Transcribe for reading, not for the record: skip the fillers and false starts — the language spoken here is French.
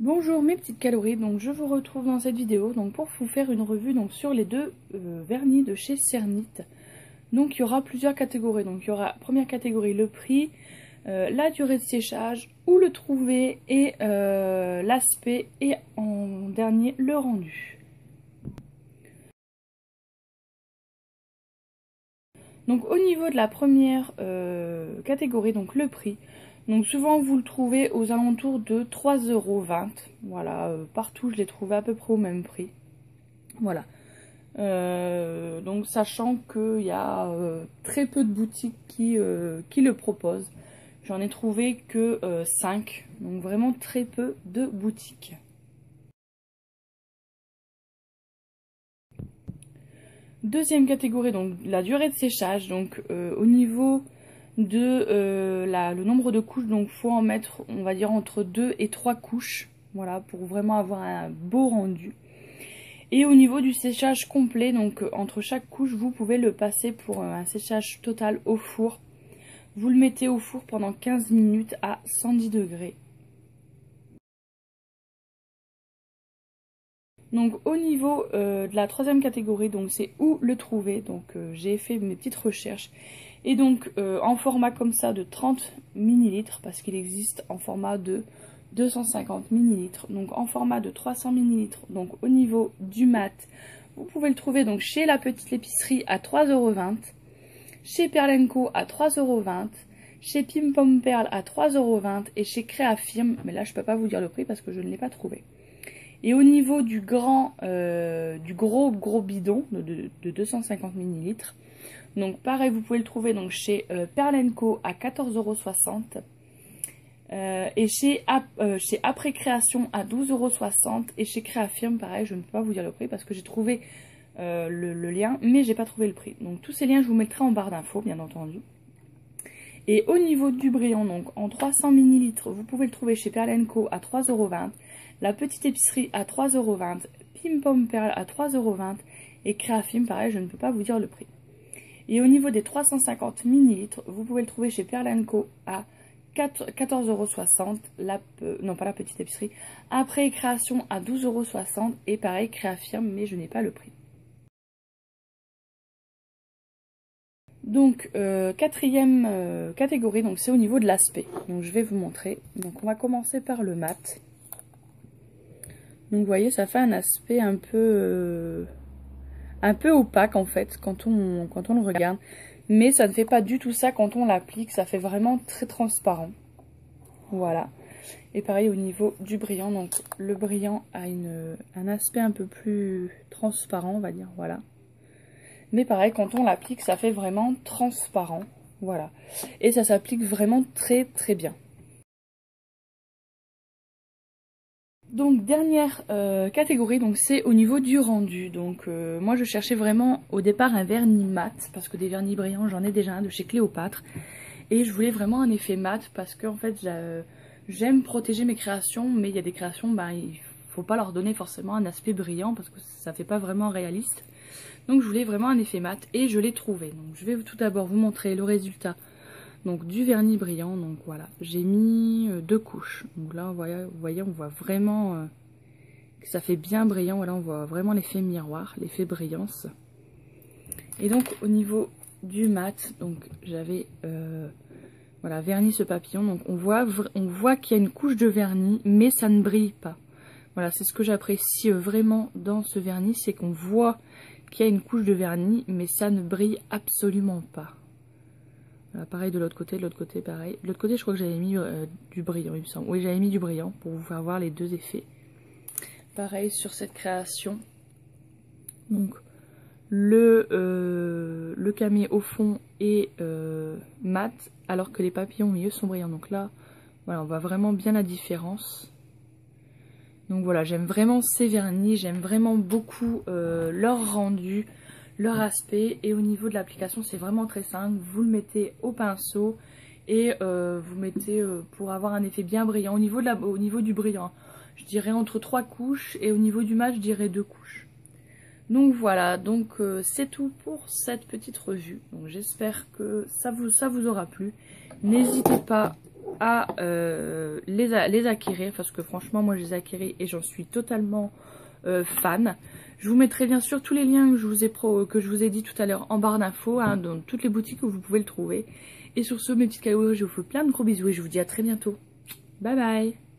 Bonjour mes petites calories, donc je vous retrouve dans cette vidéo pour vous faire une revue sur les deux vernis de chez Cernit. Donc il y aura plusieurs catégories, donc il y aura première catégorie le prix, la durée de séchage, où le trouver et l'aspect, et en dernier le rendu. Donc au niveau de la première catégorie, donc le prix, donc souvent vous le trouvez aux alentours de 3,20 €. Voilà, partout je l'ai trouvé à peu près au même prix. Voilà. Donc sachant qu'il y a très peu de boutiques qui le proposent. J'en ai trouvé que 5, donc vraiment très peu de boutiques. Deuxième catégorie, donc la durée de séchage. Donc au niveau de le nombre de couches, donc faut en mettre, on va dire, entre 2 et 3 couches, voilà, pour vraiment avoir un beau rendu. Et au niveau du séchage complet, donc entre chaque couche, vous pouvez le passer pour un séchage total au four. Vous le mettez au four pendant 15 minutes à 110 degrés. Donc au niveau de la troisième catégorie, donc c'est où le trouver. Donc j'ai fait mes petites recherches. Et donc en format comme ça de 30 ml, parce qu'il existe en format de 250 ml, donc en format de 300 ml. Donc au niveau du mat, vous pouvez le trouver donc chez la petite épicerie à 3,20 €, chez Perle & Co à 3,20 €, chez Pim Pom Perle à 3,20 € et chez Créafirm, mais là je peux pas vous dire le prix parce que je ne l'ai pas trouvé. Et au niveau du gros bidon de 250 ml, donc pareil, vous pouvez le trouver donc chez Perle & Co à 14,60 € et chez Après Création à 12,60 € et chez Créafirm, pareil, je ne peux pas vous dire le prix parce que j'ai trouvé le lien, mais j'ai pas trouvé le prix. Donc tous ces liens, je vous mettrai en barre d'infos, bien entendu. Et au niveau du brillant, donc en 300 ml, vous pouvez le trouver chez Perle & Co à 3,20 €, la petite épicerie à 3,20 €, Pim Pom Perle à 3,20 € et Créafirm, pareil, je ne peux pas vous dire le prix. Et au niveau des 350 ml, vous pouvez le trouver chez Perle & Co à 14,60 €, non pas la petite épicerie, Après Création à 12,60 € et pareil Créafirm, mais je n'ai pas le prix. Donc quatrième catégorie, donc c'est au niveau de l'aspect. Donc je vais vous montrer. Donc on va commencer par le mat. Donc vous voyez, ça fait un aspect un peu opaque en fait quand on le regarde. Mais ça ne fait pas du tout ça quand on l'applique, ça fait vraiment très transparent. Voilà. Et pareil au niveau du brillant, donc le brillant a un aspect un peu plus transparent, on va dire, voilà. Mais pareil, quand on l'applique, ça fait vraiment transparent, voilà. Et ça s'applique vraiment très très bien. Donc dernière catégorie, donc c'est au niveau du rendu. Donc moi je cherchais vraiment au départ un vernis mat, parce que des vernis brillants j'en ai déjà un de chez Cléopâtre. Et je voulais vraiment un effet mat, parce que en fait j'aime protéger mes créations, mais il y a des créations, il faut pas leur donner forcément un aspect brillant, parce que ça fait pas vraiment réaliste. Donc je voulais vraiment un effet mat, et je l'ai trouvé. Donc je vais tout d'abord vous montrer le résultat. Donc du vernis brillant, donc voilà, j'ai mis 2 couches. Donc là, vous voyez, on voit vraiment que ça fait bien brillant. Voilà, on voit vraiment l'effet miroir, l'effet brillance. Et donc au niveau du mat, donc j'avais voilà, vernis ce papillon. Donc on voit qu'il y a une couche de vernis, mais ça ne brille pas. Voilà, c'est ce que j'apprécie vraiment dans ce vernis, c'est qu'on voit qu'il y a une couche de vernis, mais ça ne brille absolument pas. Voilà, pareil de l'autre côté pareil. De l'autre côté, je crois que j'avais mis du brillant, il me semble. Oui, j'avais mis du brillant pour vous faire voir les deux effets. Pareil sur cette création. Donc, le camé au fond est mat, alors que les papillons au milieu sont brillants. Donc là, voilà, on voit vraiment bien la différence. Donc voilà, j'aime vraiment ces vernis, j'aime vraiment beaucoup leur rendu, leur aspect. Et au niveau de l'application, c'est vraiment très simple. Vous le mettez au pinceau et vous mettez pour avoir un effet bien brillant. Au niveau du brillant, je dirais entre 3 couches, et au niveau du mat, je dirais 2 couches. Donc voilà, donc c'est tout pour cette petite revue. Donc j'espère que ça vous aura plu. N'hésitez pas à les acquérir, parce que franchement moi je les ai acquéris et j'en suis totalement fan. Je vous mettrai bien sûr tous les liens que je vous ai dit tout à l'heure en barre d'infos, hein, dans toutes les boutiques où vous pouvez le trouver. Et sur ce, mes petites cadeaux, je vous fais plein de gros bisous et je vous dis à très bientôt. Bye bye.